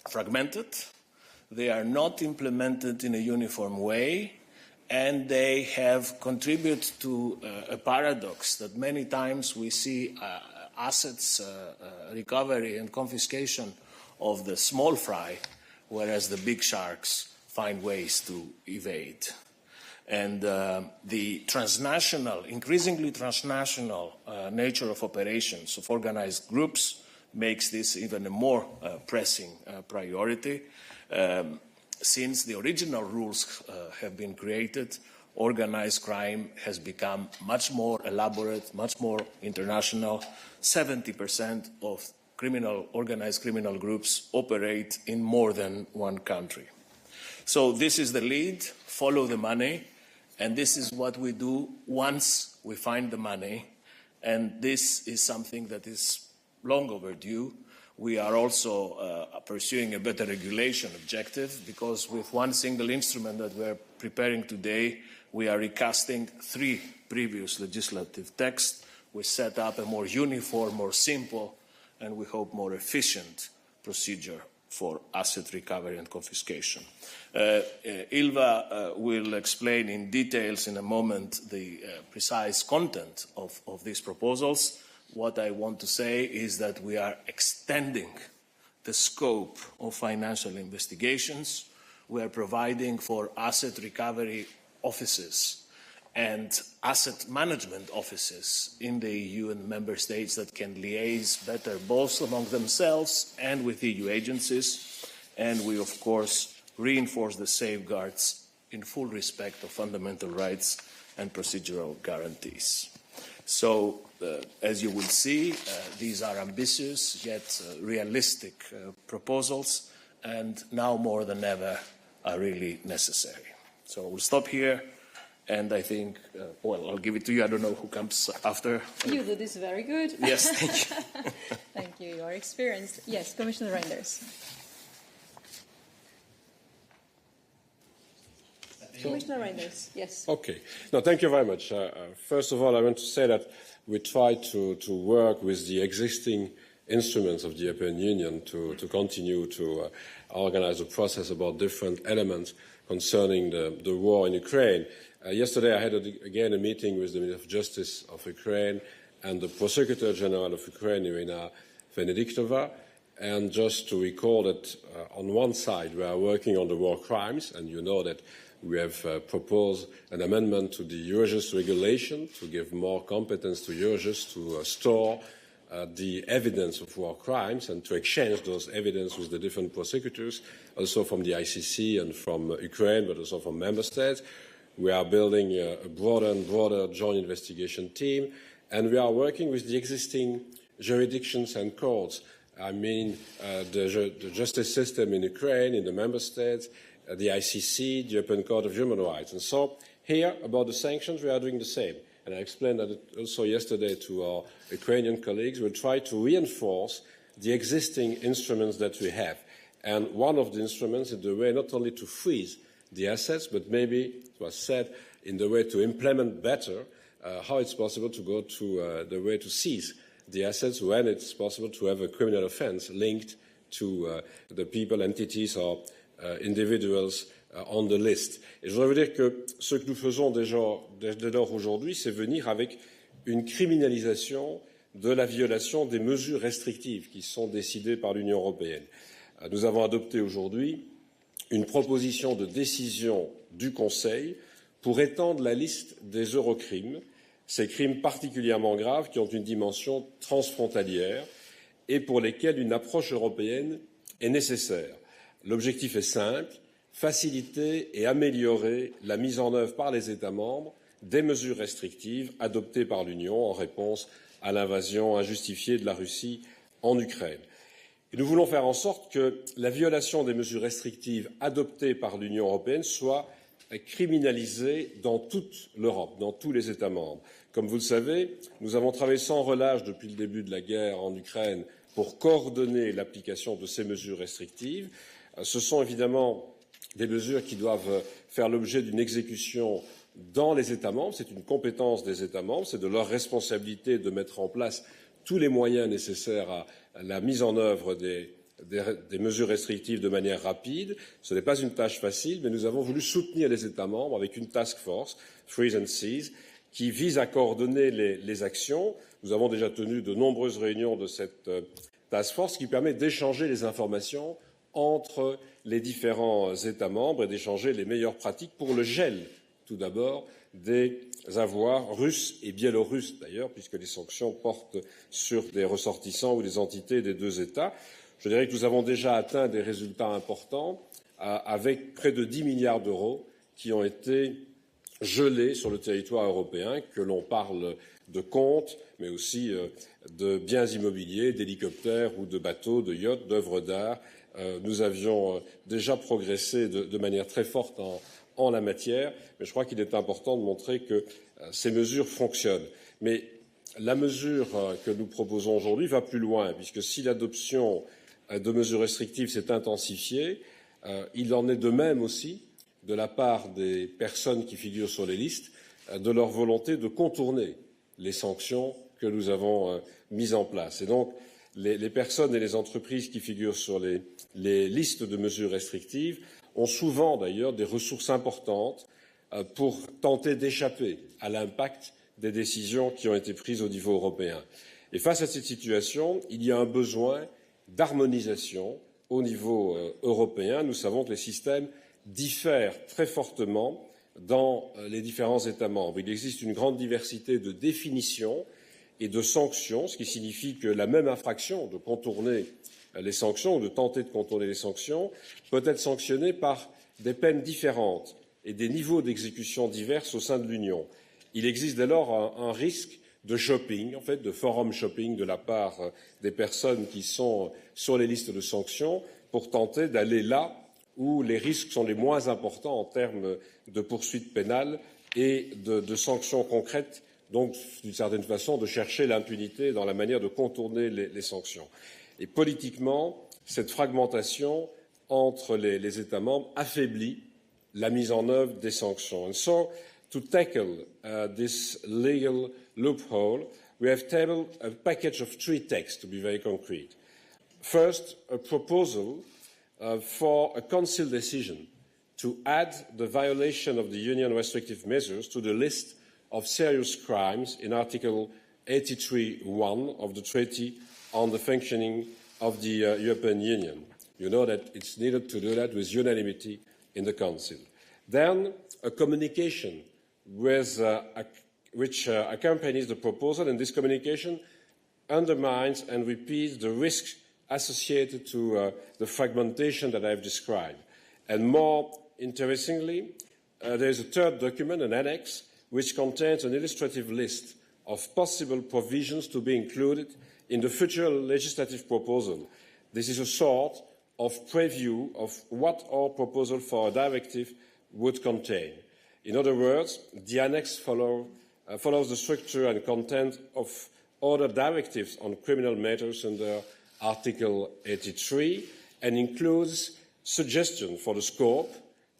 fragmented, they are not implemented in a uniform way, and they have contributed to a paradox that many times we see assets recovery and confiscation of the small fry, whereas the big sharks find ways to evade. And the transnational, increasingly transnational nature of operations of organized groups makes this even a more pressing priority. Since the original rules have been created, organized crime has become much more elaborate, much more international. 70% of organized criminal groups operate in more than one country. So this is the lead, follow the money, and this is what we do once we find the money, and this is something that is long overdue. We are also pursuing a better regulation objective, because with one single instrument that we're preparing today, we are recasting 3 previous legislative texts. We set up a more uniform, more simple, and we hope more efficient procedure for asset recovery and confiscation. Ilva will explain in details in a moment the precise content of these proposals. What I want to say is that we are extending the scope of financial investigations. We are providing for asset recovery offices and asset management offices in the EU and member states that can liaise better both among themselves and with EU agencies. And we, of course, reinforce the safeguards in full respect of fundamental rights and procedural guarantees. So, as you will see, these are ambitious yet realistic proposals, and now more than ever are really necessary. So we'll stop here, and I think, well, I'll give it to you. I don't know who comes after. You do this very good. Yes, thank you. Thank you. You are experienced. Yes, Commissioner Reinders. Commissioner Reinders, yes. Okay. No, thank you very much. First of all, I want to say that we try to work with the existing instruments of the European Union to continue to organize a process about different elements concerning the war in Ukraine. Yesterday, I had again a meeting with the Minister of Justice of Ukraine and the Prosecutor General of Ukraine, Irina Venediktova. And just to recall that on one side, we are working on the war crimes, and you know that we have proposed an amendment to the Eurojust regulation to give more competence to Eurojust to store the evidence of war crimes and to exchange those evidence with the different prosecutors, also from the ICC and from Ukraine, but also from member states. We are building a broader and broader joint investigation team, and we are working with the existing jurisdictions and courts. I mean, the justice system in Ukraine, in the member states, the ICC, the European Court of Human Rights. And so here, about the sanctions, we are doing the same. And I explained that also yesterday to our Ukrainian colleagues. We'll try to reinforce the existing instruments that we have. And one of the instruments is the way not only to freeze the assets, but maybe, it was said, in the way to implement better how it's possible to go to the way to seize the assets when it's possible to have a criminal offense linked to the people, entities, or individuals on the list. Et je voudrais vous dire que ce que nous faisons dès lors aujourd'hui, c'est venir avec une criminalisation de la violation des mesures restrictives qui sont décidées par l'Union européenne. Nous avons adopté aujourd'hui une proposition de décision du Conseil pour étendre la liste des eurocrimes, ces crimes particulièrement graves qui ont une dimension transfrontalière et pour lesquels une approche européenne est nécessaire. L'objectif est simple, faciliter et améliorer la mise en œuvre par les États membres des mesures restrictives adoptées par l'Union en réponse à l'invasion injustifiée de la Russie en Ukraine. Et nous voulons faire en sorte que la violation des mesures restrictives adoptées par l'Union européenne soit criminalisée dans toute l'Europe, dans tous les États membres. Comme vous le savez, nous avons travaillé sans relâche depuis le début de la guerre en Ukraine pour coordonner l'application de ces mesures restrictives. Ce sont évidemment des mesures qui doivent faire l'objet d'une exécution dans les États membres. C'est une compétence des États membres, c'est de leur responsabilité de mettre en place tous les moyens nécessaires à la mise en œuvre des des mesures restrictives de manière rapide. Ce n'est pas une tâche facile, mais nous avons voulu soutenir les États membres avec une task force, Freeze and Seize, qui vise à coordonner les actions. Nous avons déjà tenu de nombreuses réunions de cette task force qui permet d'échanger les informations entre les différents États membres et d'échanger les meilleures pratiques pour le gel, tout d'abord, des avoirs russes et biélorusses, d'ailleurs, puisque les sanctions portent sur des ressortissants ou des entités des deux États. Je dirais que nous avons déjà atteint des résultats importants avec près de 10 milliards d'euros qui ont été gelés sur le territoire européen, que l'on parle de comptes, mais aussi de biens immobiliers, d'hélicoptères ou de bateaux, de yachts, d'œuvres d'art. Nous avions déjà progressé de manière très forte en la matière, mais je crois qu'il est important de montrer que ces mesures fonctionnent. Mais la mesure que nous proposons aujourd'hui va plus loin, puisque si l'adoption de mesures restrictives s'est intensifiée, il en est de même aussi de la part des personnes qui figurent sur les listes, de leur volonté de contourner les sanctions que nous avons mises en place. Et donc, les personnes et les entreprises qui figurent sur les listes de mesures restrictives ont souvent d'ailleurs des ressources importantes pour tenter d'échapper à l'impact des décisions qui ont été prises au niveau européen. Et face à cette situation, il y a un besoin d'harmonisation au niveau européen. Nous savons que les systèmes diffèrent très fortement dans les différents États membres. Il existe une grande diversité de définitions et de sanctions, ce qui signifie que la même infraction de contourner les sanctions ou de tenter de contourner les sanctions peut être sanctionnée par des peines différentes et des niveaux d'exécution divers au sein de l'Union. Il existe dès lors un risque de shopping, en fait, de forum shopping de la part des personnes qui sont sur les listes de sanctions pour tenter d'aller là où les risques sont les moins importants en termes de poursuites pénales et de sanctions concrètes, donc d'une certaine façon de chercher l'impunité dans la manière de contourner les sanctions. Et politiquement, cette fragmentation entre les États membres affaiblit la mise en œuvre des sanctions. And so, to tackle this legal loophole, we have tabled a package of 3 texts, to be very concrete. First, a proposal for a Council decision to add the violation of the Union restrictive measures to the list of serious crimes in Article 83(1) of the Treaty on the Functioning of the European Union. You know that it's needed to do that with unanimity in the Council. Then, a communication which accompanies the proposal, and this communication undermines and repeats the risks associated to the fragmentation that I have described. And more interestingly, there is a third document, an annex, which contains an illustrative list of possible provisions to be included in the future legislative proposal. This is a sort of preview of what our proposal for a directive would contain. In other words, the annex follows the structure and content of other directives on criminal matters under Article 83 and includes suggestions for the scope,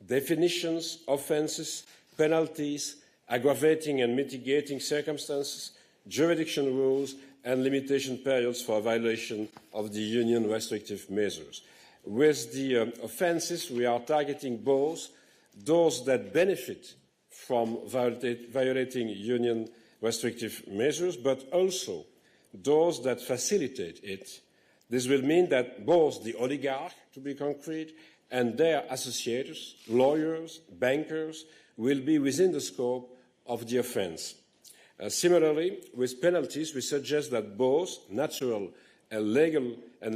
definitions, offences, penalties, aggravating and mitigating circumstances, jurisdiction rules and limitation periods for violation of the Union restrictive measures. With the offences, we are targeting both those that benefit from violating Union restrictive measures, but also those that facilitate it. This will mean that both the oligarch, to be concrete, and their associates, lawyers, bankers, will be within the scope of the offence. Similarly, with penalties, we suggest that both natural and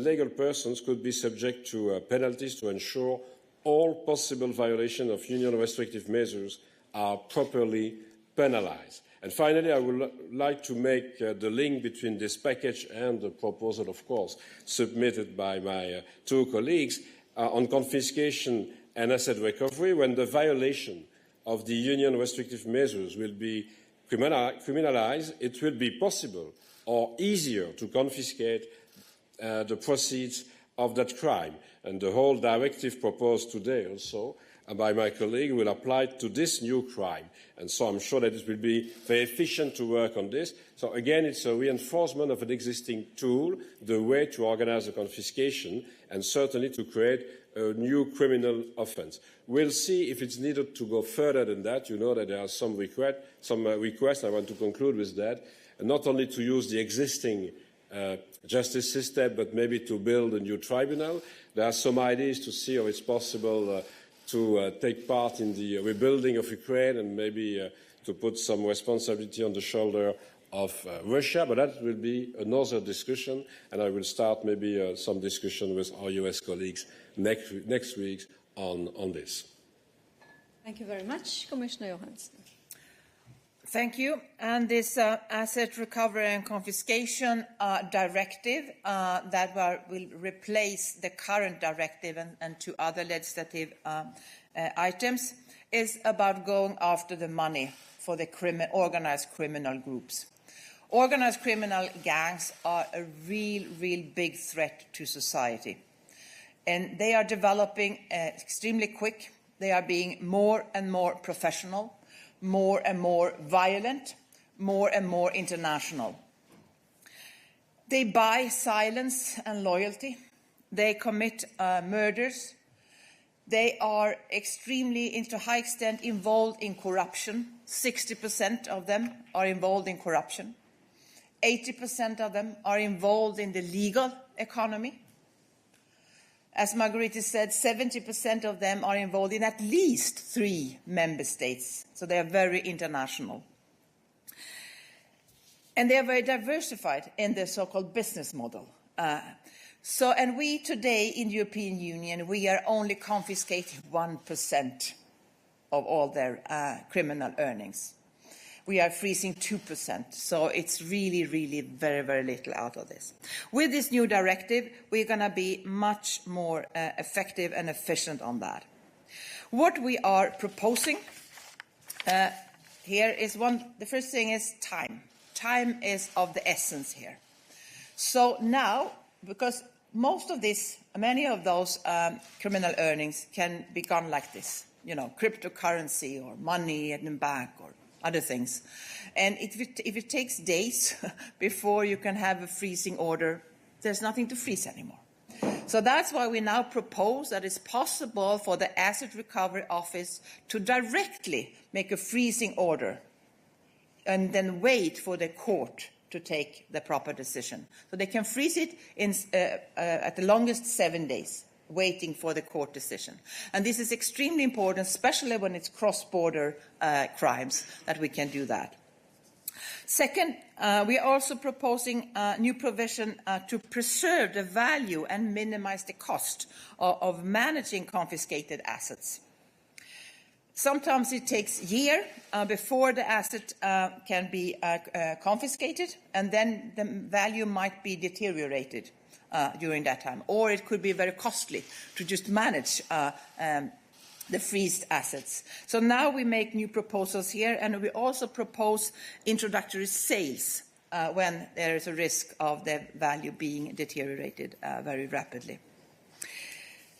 legal persons could be subject to penalties to ensure all possible violations of Union restrictive measures are properly penalised. And finally, I would like to make the link between this package and the proposal, of course, submitted by my 2 colleagues on confiscation and asset recovery. When the violation of the Union restrictive measures will be criminalised, it will be possible or easier to confiscate the proceeds of that crime. And the whole directive proposed today also by my colleague will apply to this new crime. And so I'm sure that it will be very efficient to work on this. So again, it's a reinforcement of an existing tool, the way to organize the confiscation, and certainly to create a new criminal offence. We'll see if it's needed to go further than that. You know that there are some requests. I want to conclude with that. And not only to use the existing justice system, but maybe to build a new tribunal. There are some ideas to see how it's possible to take part in the rebuilding of Ukraine and maybe to put some responsibility on the shoulder of Russia, but that will be another discussion, and I will start maybe some discussion with our US colleagues next week on this. Thank you very much. Commissioner Johansson. Thank you. And this asset recovery and confiscation directive that will replace the current directive and two other legislative items is about going after the money for the organized criminal groups. Organized criminal gangs are a real big threat to society. And they are developing extremely quick. They are being more and more professional, more and more violent, more and more international. They buy silence and loyalty. They commit murders. They are extremely, to a high extent, involved in corruption. 60% of them are involved in corruption. 80% of them are involved in the legal economy. As Marguerite said, 70% of them are involved in at least 3 member states. So they are very international. And they are very diversified in their so-called business model. And we today in the European Union, we are only confiscating 1% of all their criminal earnings. We are freezing 2%, so it's really very little out of this. With this new directive, we're going to be much more effective and efficient on that. What we are proposing here is the first thing is time. Time is of the essence here. So now, because many of those criminal earnings can be gone like this, cryptocurrency or money in the bank or other things. And if it takes days before you can have a freezing order, there's nothing to freeze anymore. So that's why we now propose that it's possible for the Asset Recovery Office to directly make a freezing order and then wait for the court to take the proper decision. So they can freeze it at the longest 7 days, waiting for the court decision. And this is extremely important, especially when it's cross-border crimes, that we can do that. Second, we are also proposing a new provision to preserve the value and minimize the cost of managing confiscated assets. Sometimes it takes a year before the asset can be confiscated, and then the value might be deteriorated during that time. Or it could be very costly to just manage the freezed assets. So now we make new proposals here, and we also propose introductory sales when there is a risk of the value being deteriorated very rapidly.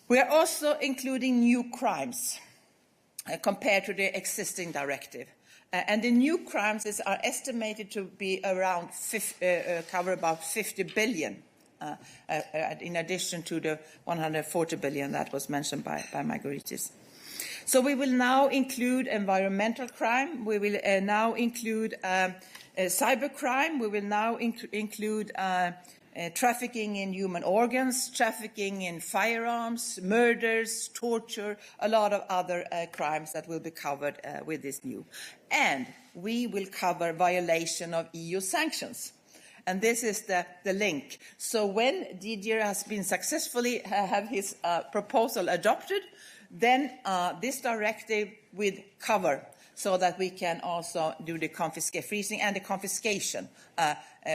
We are also including new crimes compared to the existing directive. And the new crimes are estimated to be around cover about 50 billion, in addition to the 140 billion that was mentioned by Marguerite. So we will now include environmental crime. We will now include cybercrime. We will now include trafficking in human organs, trafficking in firearms, murders, torture, a lot of other crimes that will be covered with this new. And we will cover violation of EU sanctions. And this is the link. So when Didier has been successfully have his proposal adopted, then this directive will cover so that we can also do the freezing and the confiscation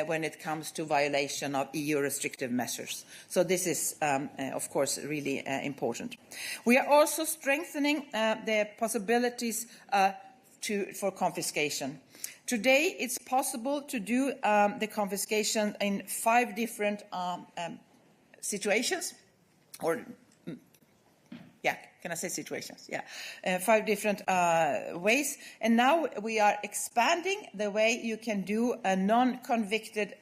when it comes to violation of EU restrictive measures. So this is, of course, really important. We are also strengthening the possibilities for confiscation. Today, it's possible to do the confiscation in 5 different situations, or can I say situations? Yeah, 5 different ways. And now we are expanding the way you can do a non-convicted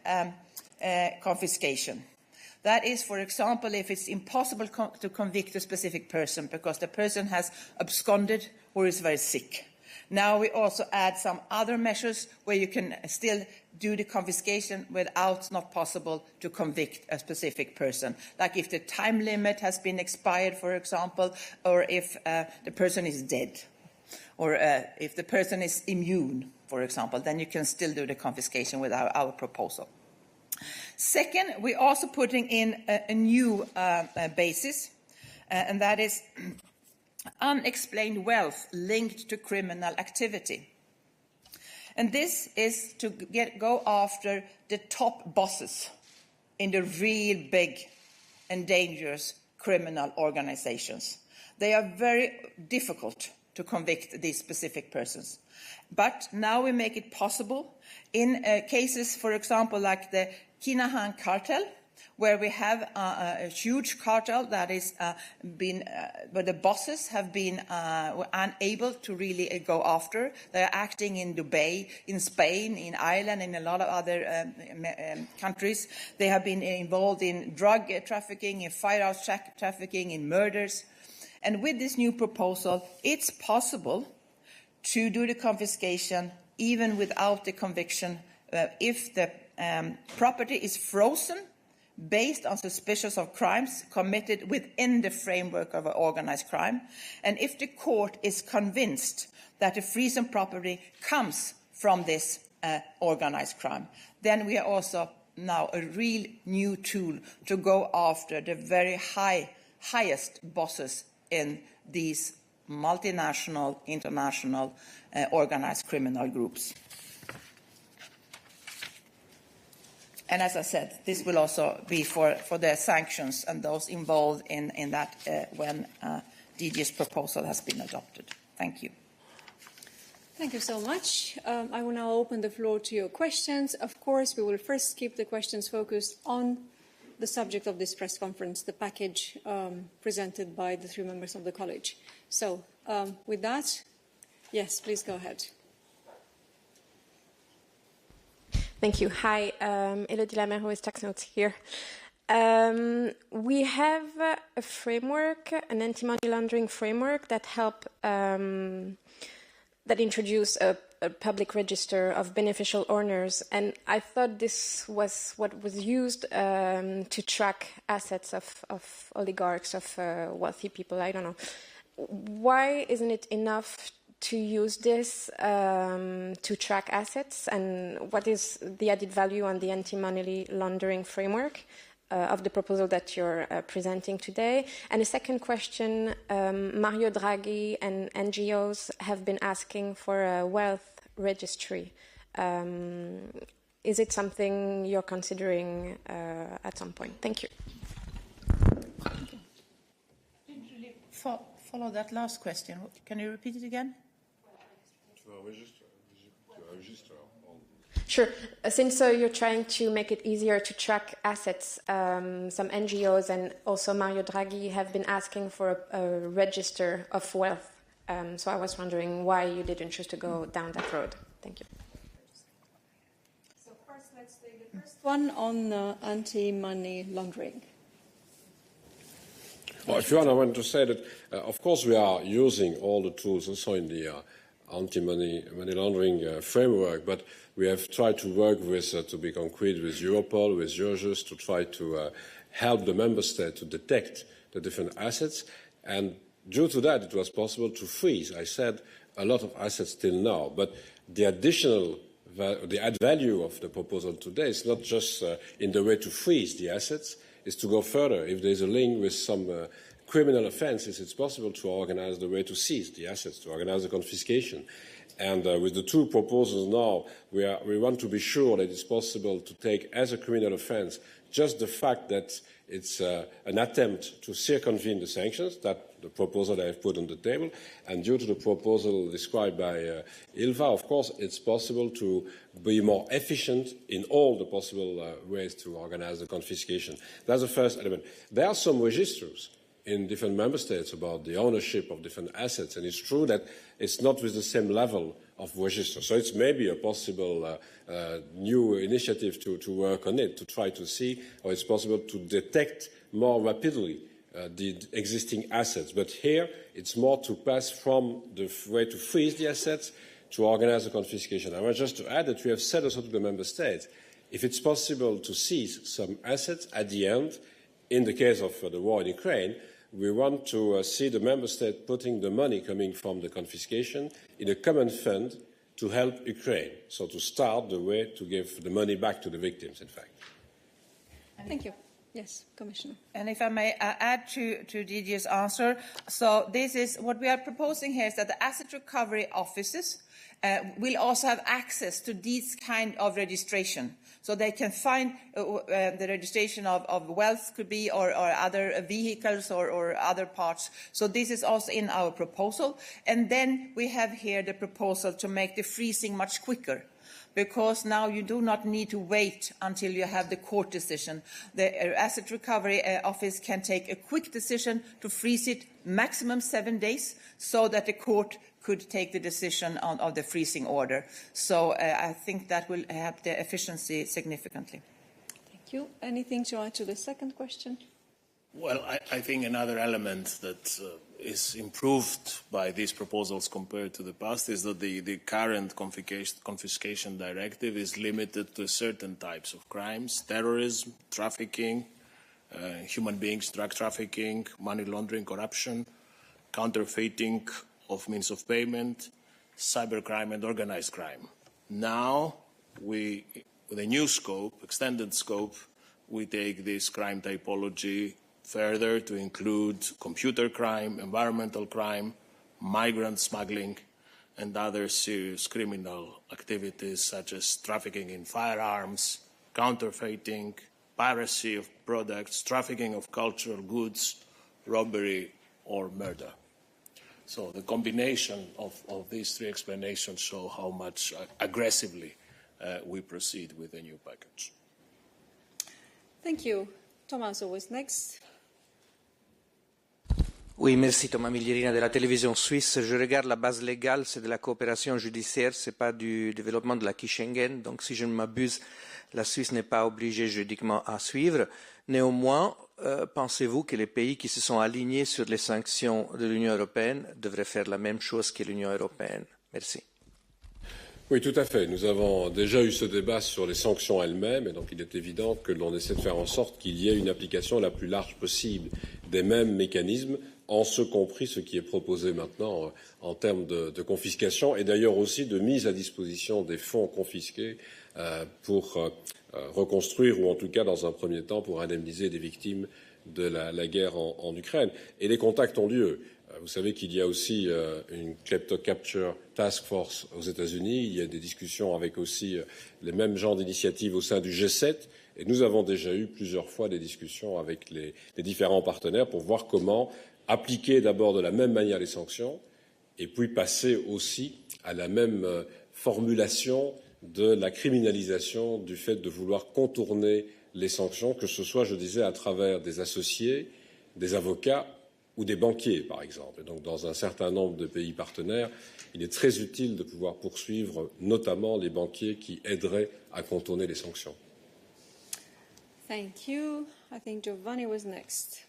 confiscation. That is, for example, if it's impossible to convict a specific person because the person has absconded or is very sick. Now we also add some other measures where you can still do the confiscation without not possible to convict a specific person, like if the time limit has been expired, for example, or if the person is dead, or if the person is immune, for example, then you can still do the confiscation with our proposal. Second, we're also putting in a new basis, and that is unexplained wealth linked to criminal activity. And this is to go after the top bosses in the real big and dangerous criminal organizations. They are very difficult to convict these specific persons. But now we make it possible in cases, for example, like the Kinahan cartel, where we have a huge cartel that is where the bosses have been unable to really go after. They are acting in Dubai, in Spain, in Ireland, and a lot of other countries. They have been involved in drug trafficking, in firearms trafficking, in murders. And with this new proposal, it's possible to do the confiscation even without the conviction if the property is frozen based on suspicions of crimes committed within the framework of an organized crime, and if the court is convinced that the frozen property comes from this organized crime, then we are also now a real new tool to go after the very highest bosses in these multinational, international, organized criminal groups. And as I said, this will also be for the sanctions and those involved in that when DG's proposal has been adopted. Thank you. Thank you so much. I will now open the floor to your questions. Of course, we will first keep the questions focused on the subject of this press conference, the package presented by the 3 members of the college. So with that, yes, please go ahead. Thank you. Hi, Elodie Lamer with Tax Notes here. We have a framework, an anti-money laundering framework that introduce a public register of beneficial owners, and I thought this was what was used to track assets of oligarchs, of wealthy people. I don't know. Why isn't it enough to use this to track assets, and what is the added value on the anti-money laundering framework of the proposal that you're presenting today? And a second question, Mario Draghi and NGOs have been asking for a wealth registry. Is it something you're considering at some point? Thank you. Didn't really follow that last question. Can you repeat it again? Sure. Since you're trying to make it easier to track assets, some NGOs and also Mario Draghi have been asking for a register of wealth. So I was wondering why you didn't choose to go down that road. Thank you. So first, let's take the first one on anti-money laundering. Well, if you want, I want to say that, of course, we are using all the tools also in the anti-money laundering framework, but we have tried to work with, to be concrete, with Europol, with Eurojust, to try to help the member state to detect the different assets. And due to that, it was possible to freeze, I said, a lot of assets till now. But the add value of the proposal today is not just in the way to freeze the assets, is to go further. If there is a link with some criminal offences, it's possible to organise the way to seize the assets, to organise the confiscation. And with the 2 proposals now, we want to be sure that it's possible to take as a criminal offence just the fact that it's an attempt to circumvent the sanctions, that the proposal I have put on the table. And due to the proposal described by Ilva, of course, it's possible to be more efficient in all the possible ways to organise the confiscation. That's the first element. There are some registers in different member states about the ownership of different assets, and it's true that it's not with the same level of register. So it's maybe a possible new initiative to work on it, to try to see how it's possible to detect more rapidly the existing assets. But here, it's more to pass from the way to freeze the assets to organize the confiscation. I want just to add that we have said also to the member states, if it's possible to seize some assets at the end, in the case of the war in Ukraine, we want to see the member state putting the money coming from the confiscation in a common fund to help Ukraine. So to start the way to give the money back to the victims, in fact. Thank you. Yes, Commissioner. And if I may add to Didier's answer, so this is what we are proposing here is that the asset recovery offices will also have access to these kind of registration. So they can find the registration of wealth could be or other vehicles or other parts. So this is also in our proposal. And then we have here the proposal to make the freezing much quicker, because now you do not need to wait until you have the court decision. The Asset Recovery Office can take a quick decision to freeze it, maximum 7 days, so that the court could take the decision of the freezing order. So I think that will help the efficiency significantly. Thank you. Anything to add to the second question? Well, I think another element that is improved by these proposals compared to the past is that the current confiscation directive is limited to certain types of crimes: terrorism, trafficking, human beings, drug trafficking, money laundering, corruption, counterfeiting of means of payment, cybercrime and organized crime. Now, with a new scope, extended scope, we take this crime typology further to include computer crime, environmental crime, migrant smuggling, and other serious criminal activities such as trafficking in firearms, counterfeiting, piracy of products, trafficking of cultural goods, robbery, or murder. So the combination of these three explanations show how much aggressively we proceed with the new package. Thank you. Tommaso was next. Oui, merci Thomas Miglierina de la télévision suisse. Je regarde la base légale, c'est de la coopération judiciaire, c'est pas du développement de l'acquis Schengen. Donc si je ne m'abuse, la Suisse n'est pas obligée juridiquement à suivre. Néanmoins, pensez-vous que les pays qui se sont alignés sur les sanctions de l'Union européenne devraient faire la même chose que l'Union européenne? Merci. Oui, tout à fait. Nous avons déjà eu ce débat sur les sanctions elles-mêmes, et donc il est évident que l'on essaie de faire en sorte qu'il y ait une application la plus large possible des mêmes mécanismes, en ce compris ce qui est proposé maintenant en termes de confiscation, et d'ailleurs aussi de mise à disposition des fonds confisqués pour reconstruire, ou en tout cas dans un premier temps pour indemniser des victimes de la guerre en Ukraine. Et les contacts ont lieu. Vous savez qu'il y a aussi une Klepto-Capture Task Force aux États-Unis. Il y a des discussions avec aussi les mêmes genres d'initiatives au sein du G7. Et nous avons déjà eu plusieurs fois des discussions avec les différents partenaires pour voir comment appliquer d'abord de la même manière les sanctions et puis passer aussi à la même formulation de la criminalisation du fait de vouloir contourner les sanctions, que ce soit, je disais, à travers des associés, des avocats ou des banquiers, par exemple. Et donc, dans un certain nombre de pays partenaires, il est très utile de pouvoir poursuivre notamment les banquiers qui aideraient à contourner les sanctions. Thank you. I think Giovanni was next.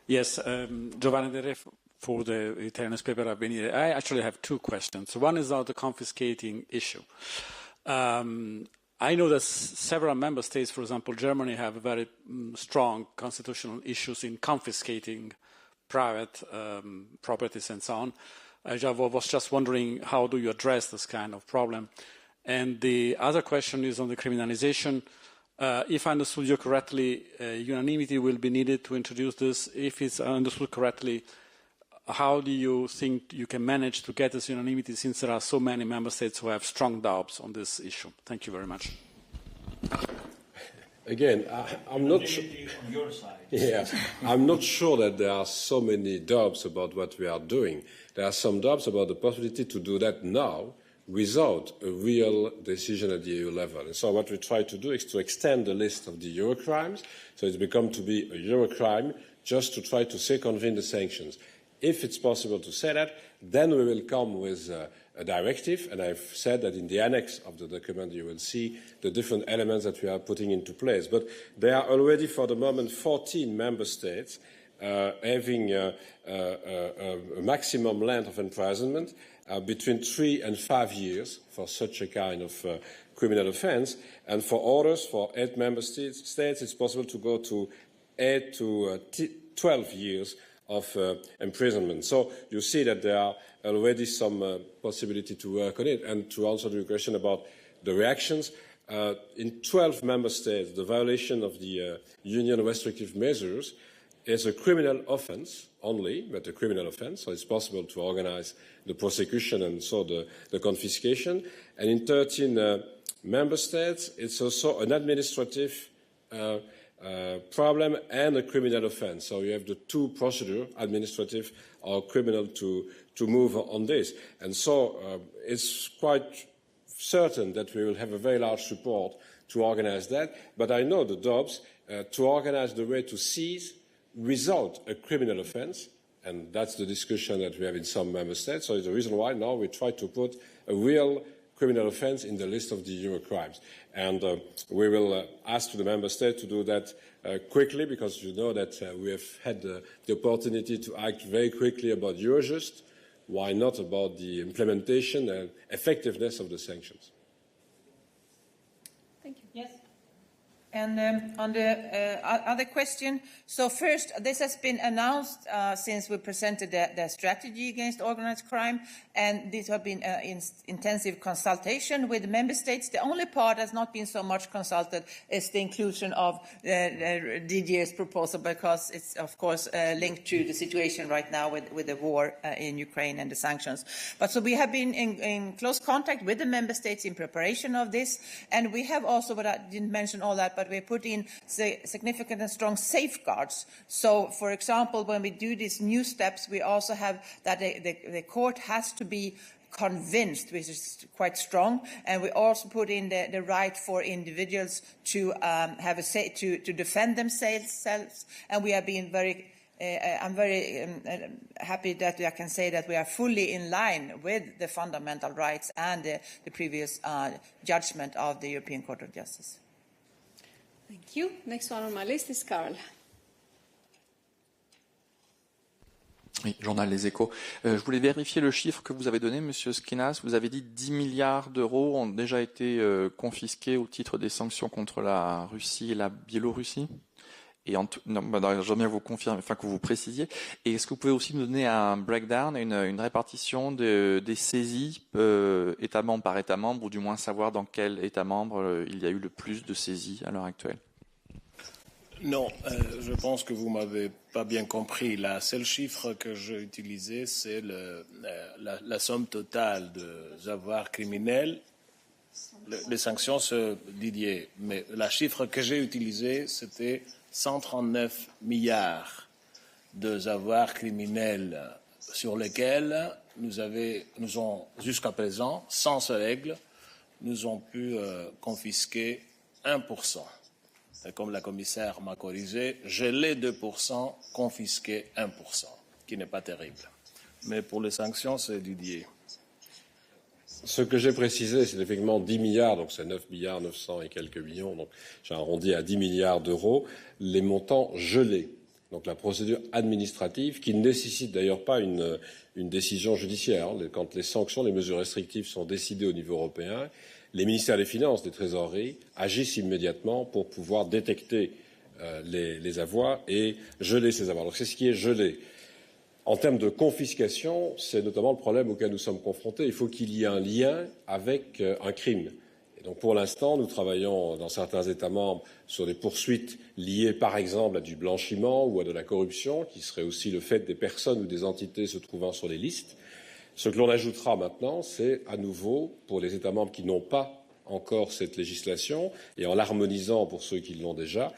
Yes, Giovanni De Re for the Italian newspaper Avvenire. I actually have two questions. One is about the confiscating issue. I know that several member states, for example, Germany, have very strong constitutional issues in confiscating private properties and so on. I was just wondering, how do you address this kind of problem? And the other question is on the criminalization. If I understood you correctly, unanimity will be needed to introduce this. If it's understood correctly, how do you think you can manage to get this unanimity, since there are so many member states who have strong doubts on this issue? Thank you very much. Again, I'm not sure. On your side. Yeah, I'm not sure that there are so many doubts about what we are doing. There are some doubts about the possibility to do that now without a real decision at the EU level. And so what we try to do is to extend the list of the Eurocrimes, so it's become to be a Eurocrime just to try to circumvent the sanctions. If it's possible to say that, then we will come with a directive, and I've said that in the annex of the document you will see the different elements that we are putting into place. But there are already for the moment 14 member states having a maximum length of imprisonment between 3 and 5 years for such a kind of criminal offence, and for others, for 8 member states, it's possible to go to 8 to 12 years of imprisonment. So you see that there are already some possibility to work on it. And to answer your question about the reactions, in 12 member states, the violation of the union restrictive measures is a criminal offence only, but a criminal offence, so it's possible to organise the prosecution and so the confiscation. And in 13 member states, it's also an administrative problem and a criminal offence. So you have the two procedures, administrative or criminal, to move on this. And so it's quite certain that we will have a very large support to organise that. But I know the DOBS to organise the way to seize without a criminal offence, and that's the discussion that we have in some member states. So it's the reason why now we try to put a real criminal offence in the list of the Eurocrimes. And we will ask the member state to do that quickly, because you know that we have had the opportunity to act very quickly about Eurojust. Why not about the implementation and effectiveness of the sanctions? Thank you. Yes. And on the other question, so first, this has been announced since we presented the strategy against organized crime, and this has been intensive consultation with the member states. The only part that's not been so much consulted is the inclusion of Didier's proposal, because it's, of course, linked to the situation right now with the war in Ukraine and the sanctions. But so we have been in close contact with the member states in preparation of this, and we have also, but I didn't mention all that, but we put in significant and strong safeguards. So, for example, when we do these new steps, we also have that the court has to be convinced, which is quite strong, and we also put in the right for individuals to have to defend themselves. And we have been very. I'm very happy that I can say that we are fully in line with the fundamental rights and the previous judgment of the European Court of Justice. Thank you. Next one on my list is Karl. Oui, journal Les Échos. Je voulais vérifier le chiffre que vous avez donné, Monsieur Skinas. Vous avez dit 10 milliards d'euros ont déjà été confisqués au titre des sanctions contre la Russie et la Biélorussie. Et j'aimerais bien vous confirmer, enfin que vous précisiez. Et est-ce que vous pouvez aussi nous donner un breakdown, une répartition des saisies État membre par État membre, ou du moins savoir dans quel État membre il y a eu le plus de saisies à l'heure actuelle? Non, je pense que vous m'avez pas bien compris. La seule chiffre que j'ai utilisé, c'est la somme totale des avoirs criminels. Les sanctions, c'est Didier. Mais la chiffre que j'ai utilisée, c'était 139 milliards de avoirs criminels sur lesquels nous avons jusqu'à présent, sans ces règles, nous avons pu confisquer 1%. Et comme la commissaire m'a corrigé, geler 2%, confisquer 1%, qui n'est pas terrible. Mais pour les sanctions, c'est Didier. Ce que j'ai précisé, c'est effectivement 10 milliards, donc c'est 9 milliards 900 et quelques millions, donc j'ai arrondi à 10 milliards d'euros, les montants gelés. Donc la procédure administrative, qui ne nécessite d'ailleurs pas une décision judiciaire. Quand les sanctions, les mesures restrictives sont décidées au niveau européen, les ministères des Finances, des Trésoreries agissent immédiatement pour pouvoir détecter les avoirs et geler ces avoirs. Donc c'est ce qui est gelé. En termes de confiscation, c'est notamment le problème auquel nous sommes confrontés. Il faut qu'il y ait un lien avec un crime. Et donc pour l'instant, nous travaillons dans certains États membres sur des poursuites liées par exemple à du blanchiment ou à de la corruption, qui serait aussi le fait des personnes ou des entités se trouvant sur les listes. Ce que l'on ajoutera maintenant, c'est à nouveau, pour les États membres qui n'ont pas encore cette législation, et en l'harmonisant pour ceux qui l'ont déjà,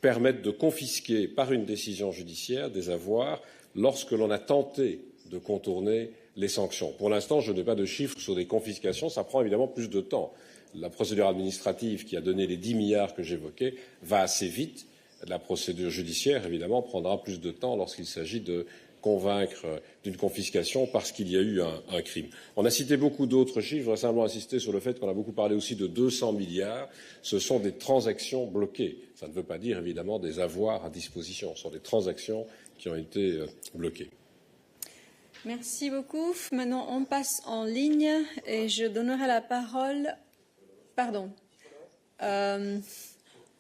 permettre de confisquer par une décision judiciaire des avoirs lorsque l'on a tenté de contourner les sanctions. Pour l'instant, je n'ai pas de chiffres sur des confiscations, ça prend évidemment plus de temps. La procédure administrative qui a donné les 10 milliards que j'évoquais va assez vite. La procédure judiciaire, évidemment, prendra plus de temps lorsqu'il s'agit de convaincre d'une confiscation parce qu'il y a eu un crime. On a cité beaucoup d'autres chiffres. Je voudrais simplement insister sur le fait qu'on a beaucoup parlé aussi de 200 milliards. Ce sont des transactions bloquées. Ça ne veut pas dire, évidemment, des avoirs à disposition. Ce sont des transactions qui ont été bloquées. Merci beaucoup. Maintenant, on passe en ligne et je donnerai la parole. Pardon.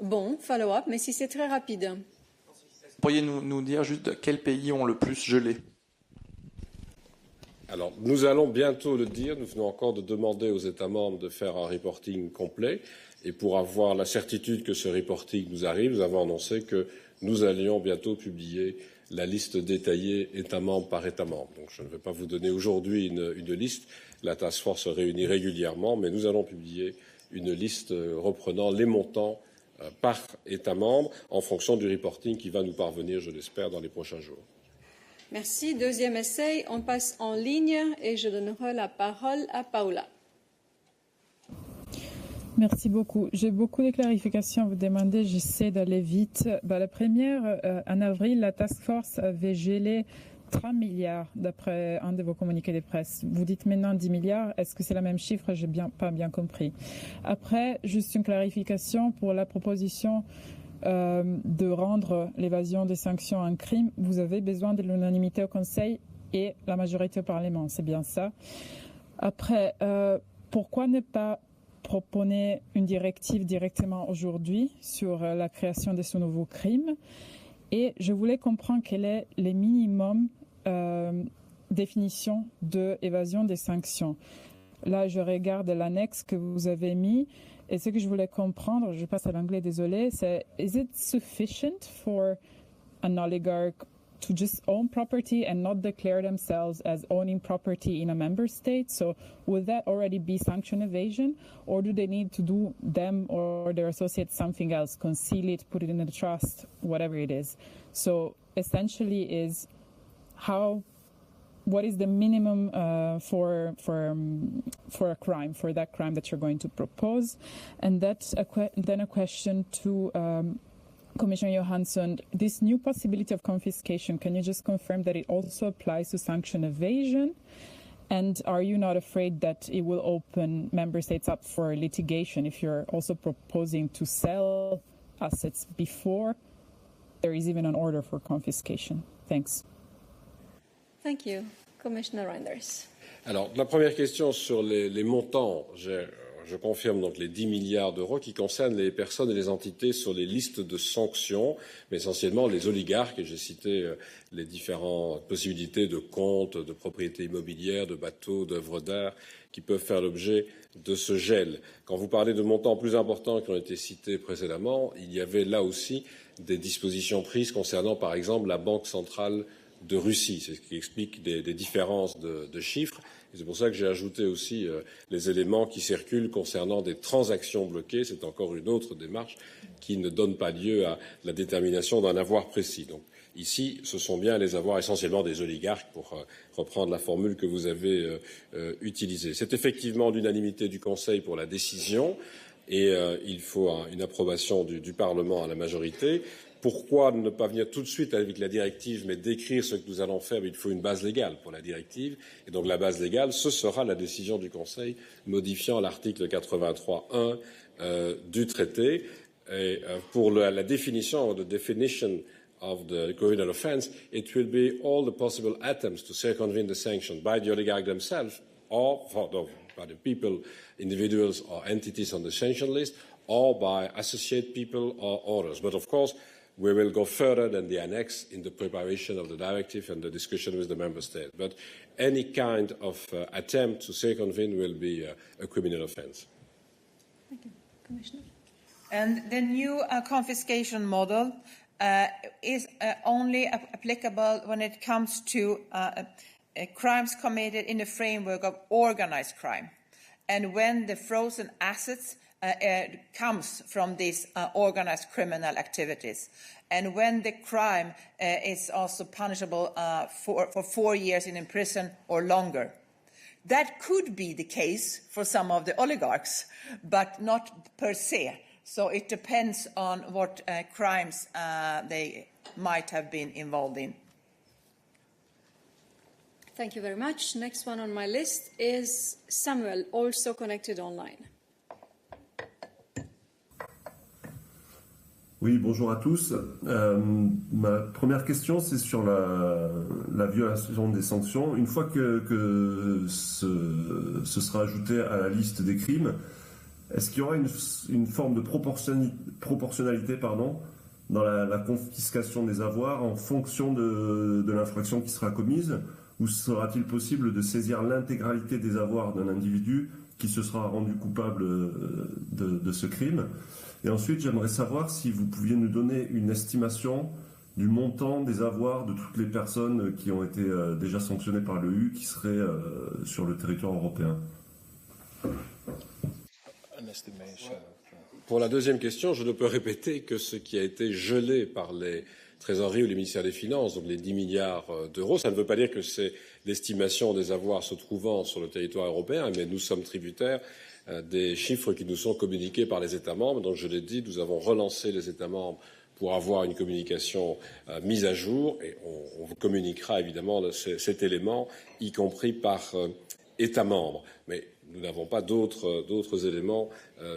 Bon, follow-up, mais si c'est très rapide. Pourriez nous dire juste quels pays ont le plus gelé? Alors, nous allons bientôt le dire. Nous venons encore de demander aux États membres de faire un reporting complet. Et pour avoir la certitude que ce reporting nous arrive, nous avons annoncé que nous allions bientôt publier la liste détaillée État membre par État membre. Donc, je ne vais pas vous donner aujourd'hui une liste. La task force se réunit régulièrement, mais nous allons publier une liste reprenant les montants par État membre en fonction du reporting qui va nous parvenir, je l'espère, dans les prochains jours. Merci. Deuxième essai, on passe en ligne et je donnerai la parole à Paula. Merci beaucoup. J'ai beaucoup de clarifications à vous demander. J'essaie d'aller vite. La première, en avril, la task force avait gelé 3 milliards d'après un de vos communiqués de presse. Vous dites maintenant 10 milliards. Est-ce que c'est la même chiffre? J'ai pas bien compris. Après, juste une clarification pour la proposition de rendre l'évasion des sanctions un crime. Vous avez besoin de l'unanimité au Conseil et la majorité au Parlement. C'est bien ça. Après, pourquoi ne pas proposer une directive directement aujourd'hui sur la création de ce nouveau crime? Et je voulais comprendre quel est le minimum définition de évasion des sanctions. Là, je regarde l'annexe que vous avez mis et ce que je voulais comprendre, je passe à l'anglais, désolé, c'est is it sufficient for an oligarch to just own property and not declare themselves as owning property in a member state? So would that already be sanction evasion, or do they need to do them or their associates something else, conceal it, put it in a trust, whatever it is? So essentially is what is the minimum for a crime, for that crime that you're going to propose? And that's then a question to Commissioner Johansson. This new possibility of confiscation, can you just confirm that it also applies to sanction evasion? And are you not afraid that it will open member states up for litigation if you're also proposing to sell assets before there is even an order for confiscation? Thanks. Thank you. Commissioner Reinders. Alors, la première question sur les montants, je confirme donc les 10 milliards d'euros qui concernent les personnes et les entités sur les listes de sanctions, mais essentiellement les oligarques, et j'ai cité les différentes possibilités de comptes, de propriétés immobilières, de bateaux, d'œuvres d'art qui peuvent faire l'objet de ce gel. Quand vous parlez de montants plus importants qui ont été cités précédemment, il y avait là aussi des dispositions prises concernant, par exemple, la Banque centrale de Russie. C'est ce qui explique des différences de chiffres. Et c'est pour ça que j'ai ajouté aussi les éléments qui circulent concernant des transactions bloquées. C'est encore une autre démarche qui ne donne pas lieu à la détermination d'un avoir précis. Donc ici, ce sont bien les avoirs essentiellement des oligarques, pour reprendre la formule que vous avez utilisée. C'est effectivement l'unanimité du Conseil pour la décision et il faut une approbation du Parlement à la majorité. Pourquoi ne pas venir tout de suite avec la directive, mais décrire ce que nous allons faire? Il faut une base légale pour la directive. Et donc la base légale, ce sera la décision du Conseil modifiant l'article 83.1 du traité. Et pour la définition, the definition of the criminal offence, it will be all the possible attempts to circumvent the sanction by the oligarch themselves or by the people, individuals or entities on the sanction list, or by associate people or others. But of course, we will go further than the annex in the preparation of the directive and the discussion with the member state. But any kind of attempt to circumvent will be a criminal offence. Thank you. Commissioner. And the new confiscation model is only applicable when it comes to crimes committed in the framework of organized crime, and when the frozen assets comes from these organized criminal activities. And when the crime is also punishable for 4 years in prison or longer. That could be the case for some of the oligarchs, but not per se. So it depends on what crimes they might have been involved in. Thank you very much. Next one on my list is Samuel, also connected online. Oui, bonjour à tous. Ma première question, c'est sur la violation des sanctions. Une fois que ce sera ajouté à la liste des crimes, est-ce qu'il y aura une forme de proportionnalité dans la confiscation des avoirs en fonction de l'infraction qui sera commise, ou sera-t-il possible de saisir l'intégralité des avoirs d'un individu qui se sera rendu coupable de ce crime? Et ensuite, j'aimerais savoir si vous pouviez nous donner une estimation du montant des avoirs de toutes les personnes qui ont été déjà sanctionnées par l'EU qui seraient sur le territoire européen. Pour la deuxième question, je ne peux répéter que ce qui a été gelé par les trésoreries ou les ministères des Finances, donc les 10 milliards d'euros. Ça ne veut pas dire que c'est l'estimation des avoirs se trouvant sur le territoire européen, mais nous sommes tributaires des chiffres qui nous sont communiqués par les États membres. Donc, je l'ai dit, nous avons relancé les États membres pour avoir une communication mise à jour, et on vous communiquera évidemment cet élément, y compris par États membres. Mais nous n'avons pas d'autres éléments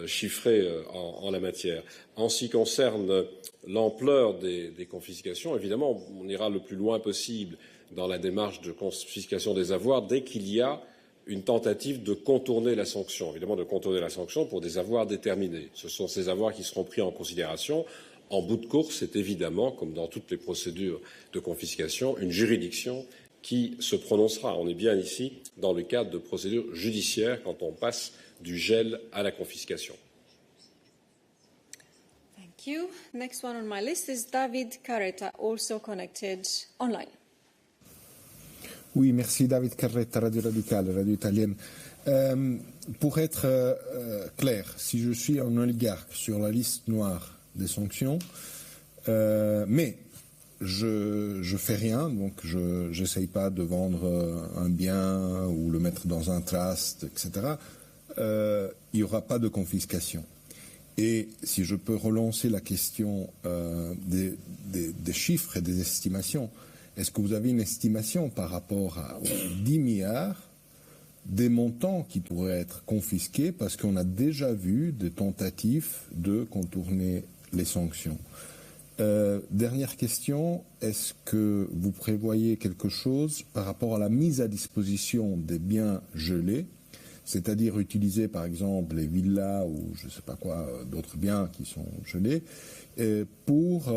chiffrés en la matière. En ce qui concerne l'ampleur des confiscations, évidemment, on ira le plus loin possible dans la démarche de confiscation des avoirs dès qu'il y a une tentative de contourner la sanction, évidemment de contourner la sanction pour des avoirs déterminés. Ce sont ces avoirs qui seront pris en considération. En bout de course, c'est évidemment, comme dans toutes les procédures de confiscation, une juridiction qui se prononcera. On est bien ici dans le cadre de procédures judiciaires quand on passe du gel à la confiscation. Thank you. Next one on my list is David Carreta, also connected online. Oui, merci David Carretta, Radio Radicale, radio italienne. Pour être clair, si je suis un oligarque sur la liste noire des sanctions, mais je fais rien, donc je n'essaye pas de vendre un bien ou le mettre dans un trust, etc., il n'y aura pas de confiscation. Et si je peux relancer la question des chiffres et des estimations, est-ce que vous avez une estimation par rapport aux 10 milliards des montants qui pourraient être confisqués parce qu'on a déjà vu des tentatives de contourner les sanctions? Dernière question, est-ce que vous prévoyez quelque chose par rapport à la mise à disposition des biens gelés, c'est-à-dire utiliser par exemple les villas ou je ne sais pas quoi, d'autres biens qui sont gelés, pour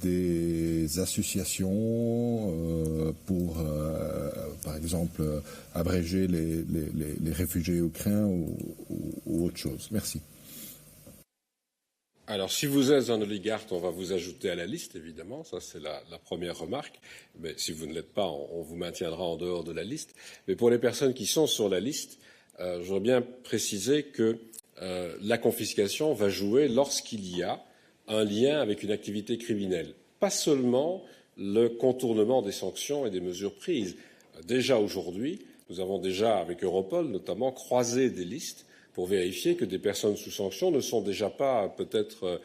des associations, pour par exemple abréger les réfugiés ukrainiens ou autre chose? Merci. Alors, si vous êtes un oligarque, on va vous ajouter à la liste, évidemment. Ça, c'est la première remarque. Mais si vous ne l'êtes pas, on vous maintiendra en dehors de la liste. Mais pour les personnes qui sont sur la liste, je voudrais bien préciser que la confiscation va jouer lorsqu'il y a un lien avec une activité criminelle. Pas seulement le contournement des sanctions et des mesures prises. Déjà aujourd'hui, nous avons déjà, avec Europol notamment, croisé des listes pour vérifier que des personnes sous sanction ne sont déjà pas peut-être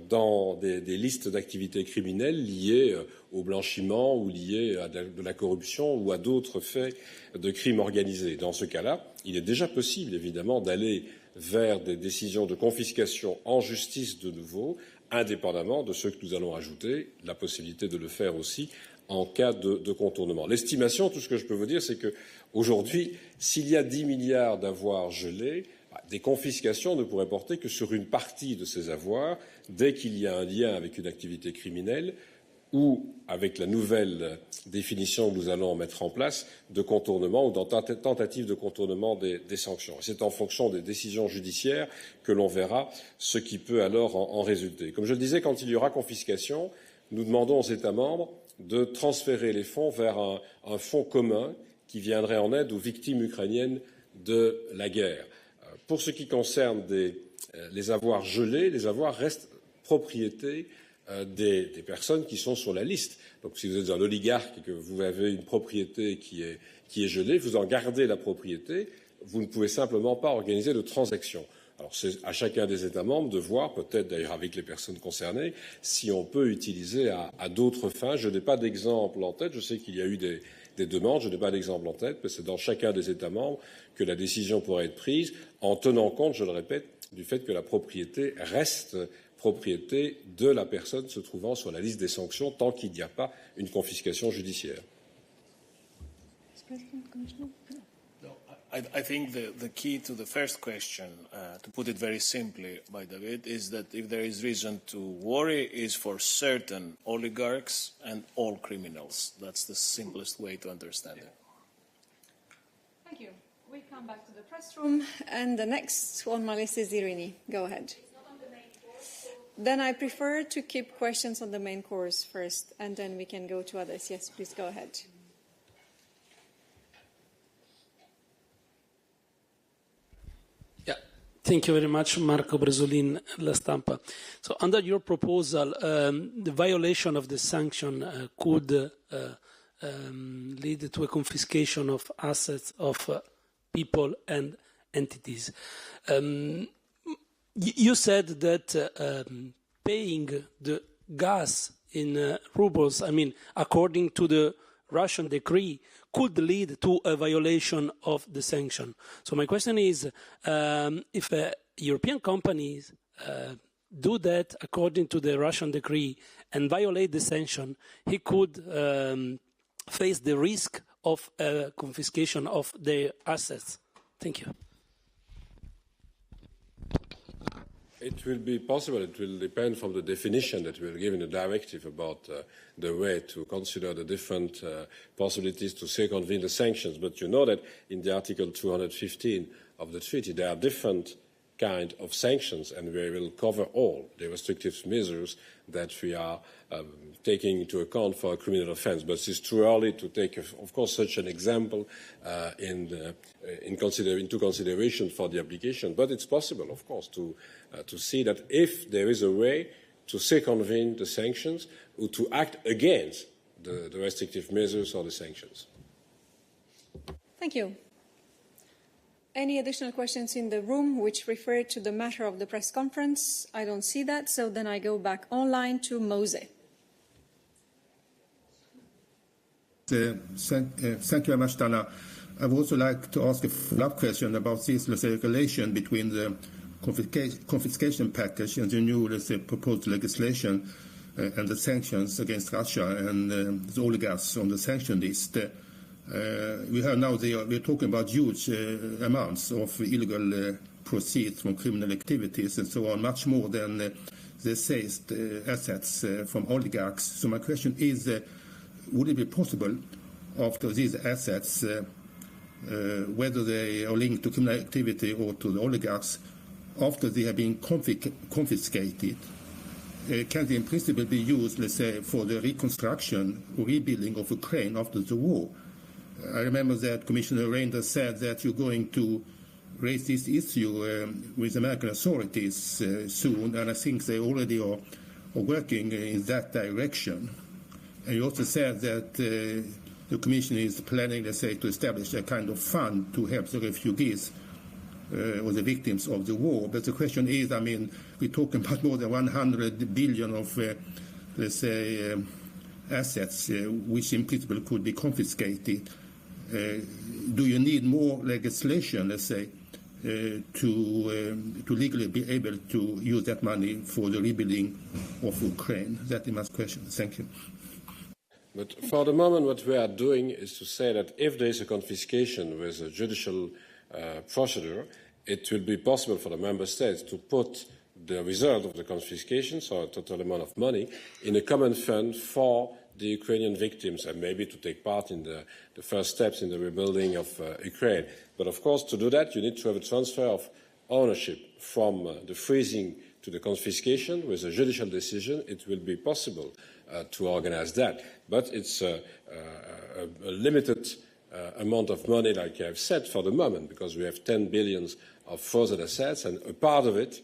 dans des listes d'activités criminelles liées au blanchiment ou liées à de la corruption ou à d'autres faits de crimes organisés. Dans ce cas-là, il est déjà possible, évidemment, d'aller vers des décisions de confiscation en justice de nouveau, indépendamment de ceux que nous allons ajouter, la possibilité de le faire aussi en cas de contournement. L'estimation, tout ce que je peux vous dire, c'est qu'aujourd'hui, s'il y a 10 milliards d'avoirs gelés, des confiscations ne pourraient porter que sur une partie de ces avoirs, dès qu'il y a un lien avec une activité criminelle ou avec la nouvelle définition que nous allons mettre en place de contournement ou dans tentative de contournement des sanctions. C'est en fonction des décisions judiciaires que l'on verra ce qui peut alors en résulter. Comme je le disais, quand il y aura confiscation, nous demandons aux États membres de transférer les fonds vers un fonds commun qui viendrait en aide aux victimes ukrainiennes de la guerre. Pour ce qui concerne les avoirs gelés, les avoirs restent propriété des personnes qui sont sur la liste. Donc si vous êtes un oligarque et que vous avez une propriété qui est gelée, vous en gardez la propriété, vous ne pouvez simplement pas organiser de transactions. Alors c'est à chacun des États membres de voir, peut-être d'ailleurs avec les personnes concernées, si on peut utiliser à d'autres fins. Je n'ai pas d'exemple en tête, je sais qu'il y a eu des demandes, je n'ai pas d'exemple en tête, mais c'est dans chacun des États membres que la décision pourrait être prise en tenant compte, je le répète, du fait que la propriété reste propriété de la personne se trouvant sur la liste des sanctions tant qu'il n'y a pas une confiscation judiciaire. I think the key to the first question, to put it very simply by David, is that if there is reason to worry is for certain oligarchs and all criminals. That's the simplest way to understand it. Thank you. We come back to the press room, and the next on my list is Irini. Go ahead. Then I prefer to keep questions on the main course first, and then we can go to others. Yes, please go ahead. Yeah, thank you very much, Marco Bresolin, La Stampa. So under your proposal, the violation of the sanction could lead to a confiscation of assets of people and entities. You said that paying the gas in rubles, I mean, according to the Russian decree, could lead to a violation of the sanction. So my question is, if European companies do that according to the Russian decree and violate the sanction, he could face the risk of confiscation of their assets. Thank you. It will be possible. It will depend from the definition that we will give in the directive about the way to consider the different possibilities to circumvent the sanctions. But you know that in the Article 215 of the treaty, there are different kinds of sanctions, and we will cover all the restrictive measures that we are taking into account for a criminal offence. But it's too early to take, of course, such an example into consideration for the application. But it's possible, of course, to see that if there is a way to circumvent the sanctions or to act against the restrictive measures or the sanctions. Thank you. Any additional questions in the room which refer to the matter of the press conference? I don't see that, so then I go back online to Mose. Thank you very much, Dana. I would also like to ask a follow-up question about this regulation between the confiscation package and the new proposed legislation and the sanctions against Russia and the oligarchs on the sanction list. We have now we're talking about huge amounts of illegal proceeds from criminal activities and so on, much more than the seized assets from oligarchs. So my question is, would it be possible after these assets, whether they are linked to criminal activity or to the oligarchs, after they have been confiscated, can they in principle be used, let's say, for the reconstruction or rebuilding of Ukraine after the war? I remember that Commissioner Reinders said that you're going to raise this issue with American authorities soon, and I think they already are working in that direction. And you also said that the Commission is planning, let's say, to establish a kind of fund to help the refugees or the victims of the war. But the question is, I mean, we're talking about more than 100 billion of, let's say, assets which in principle could be confiscated. Do you need more legislation, let's say, to legally be able to use that money for the rebuilding of Ukraine? That is my question. Thank you. But for the moment, what we are doing is to say that if there is a confiscation with a judicial procedure, it will be possible for the member states to put the result of the confiscation, so a total amount of money, in a common fund for the Ukrainian victims and maybe to take part in the first steps in the rebuilding of Ukraine. But of course, to do that, you need to have a transfer of ownership from the freezing to the confiscation. With a judicial decision, it will be possible to organize that. But it's a limited amount of money, like I have said, for the moment, because we have 10 billion of frozen assets, and a part of it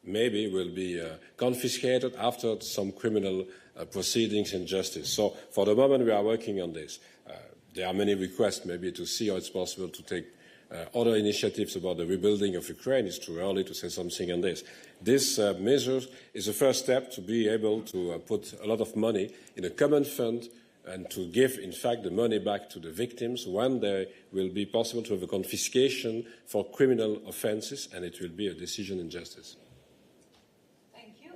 maybe will be confiscated after some criminal proceedings in justice. So for the moment, we are working on this. There are many requests maybe to see how it's possible to take other initiatives about the rebuilding of Ukraine. It's too early to say something on this. This measure is the first step to be able to put a lot of money in a common fund and to give, in fact, the money back to the victims when there will be possible to have a confiscation for criminal offences, and it will be a decision in justice. Thank you.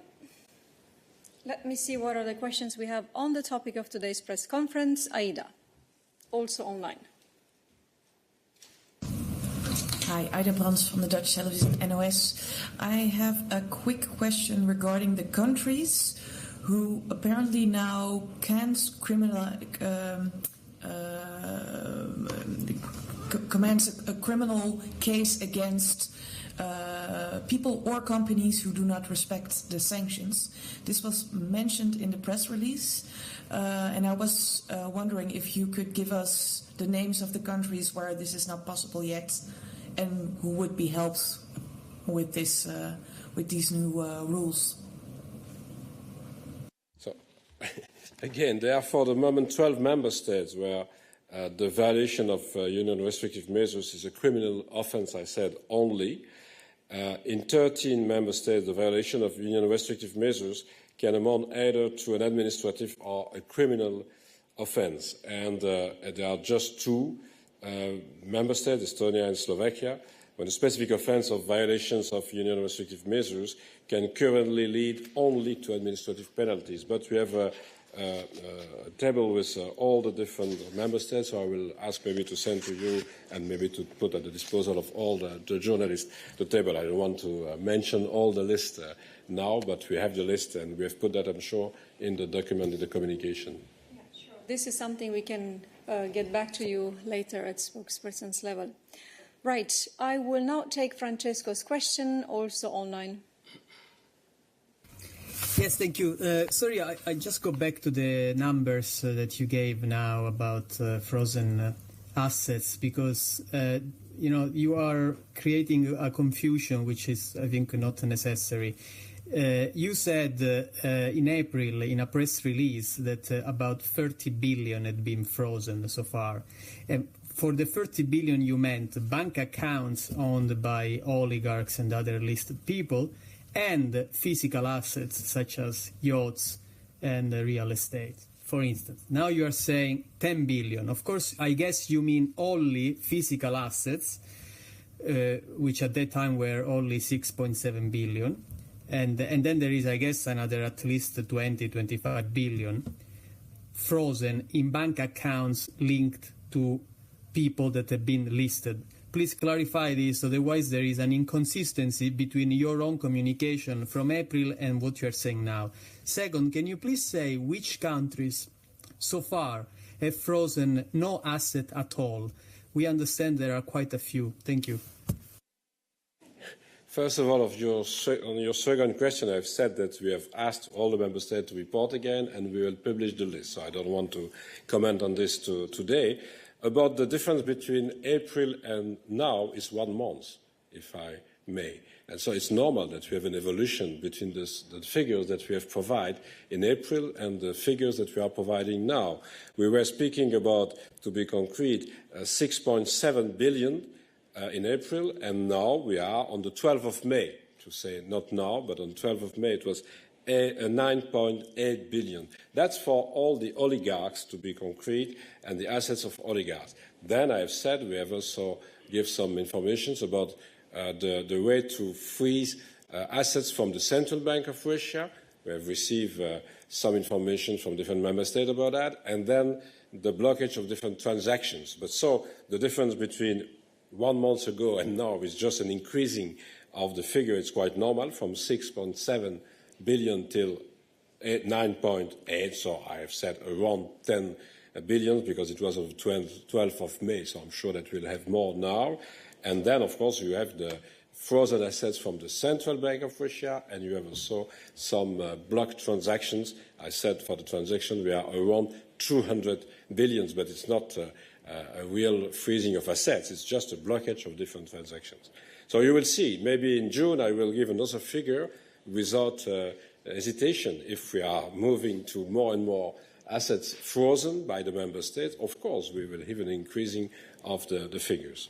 Let me see what are the questions we have on the topic of today's press conference. Aida, also online. Hi, Ida Brands from the Dutch television NOS. I have a quick question regarding the countries who apparently now can't commence a criminal case against people or companies who do not respect the sanctions. This was mentioned in the press release, and I was wondering if you could give us the names of the countries where this is not possible yet, and who would be helped with this, with these new rules. So, again, there are for the moment 12 member states where the violation of union restrictive measures is a criminal offence, I said, only. In 13 member states, the violation of union restrictive measures can amount either to an administrative or a criminal offence. And there are just two member states, Estonia and Slovakia, when a specific offence of violations of union restrictive measures can currently lead only to administrative penalties. But we have a table with all the different member states, so I will ask maybe to send to you and maybe to put at the disposal of all the journalists the table. I don't want to mention all the list now, but we have the list and we have put that, I'm sure, in the document, in the communication. Yeah, sure. This is something we can get back to you later at spokesperson's level. Right. I will now take Francesco's question, also online. Yes, thank you. Sorry, I just go back to the numbers that you gave now about frozen assets, because you are creating a confusion which is, I think, not necessary. You said in April in a press release that about 30 billion had been frozen so far. For the 30 billion you meant bank accounts owned by oligarchs and other listed people, and physical assets such as yachts and real estate, for instance. Now you are saying 10 billion. Of course, I guess you mean only physical assets, which at that time were only 6.7 billion. And then there is, I guess, another at least 20, 25 billion frozen in bank accounts linked to people that have been listed. Please clarify this, otherwise there is an inconsistency between your own communication from April and what you are saying now. Second, can you please say which countries so far have frozen no asset at all? We understand there are quite a few. Thank you. First of all, on your second question, I've said that we have asked all the member states to report again, and we will publish the list. So I don't want to comment on this today. About the difference between April and now is 1 month, if I may. And so it's normal that we have an evolution between the figures that we have provided in April and the figures that we are providing now. We were speaking about, to be concrete, 6.7 billion in April, and now we are on the 12th of May, to say not now, but on the 12th of May it was 9.8 billion. That's for all the oligarchs, to be concrete, and the assets of oligarchs. Then I have said we have also give some information about the way to freeze assets from the Central Bank of Russia. We have received some information from different member states about that, and then the blockage of different transactions. But so the difference between 1 month ago and now is just an increasing of the figure. It's quite normal, from 6.7 billion till 9.8, so I have said around 10 billion because it was on the 12th of May, so I'm sure that we'll have more now. And then, of course, you have the frozen assets from the Central Bank of Russia, and you have also some blocked transactions. I said for the transaction we are around 200 billion, but it's not a real freezing of assets. It's just a blockage of different transactions. So you will see. Maybe in June I will give another figure without hesitation. If we are moving to more and more assets frozen by the member states, of course we will have an increasing of the figures.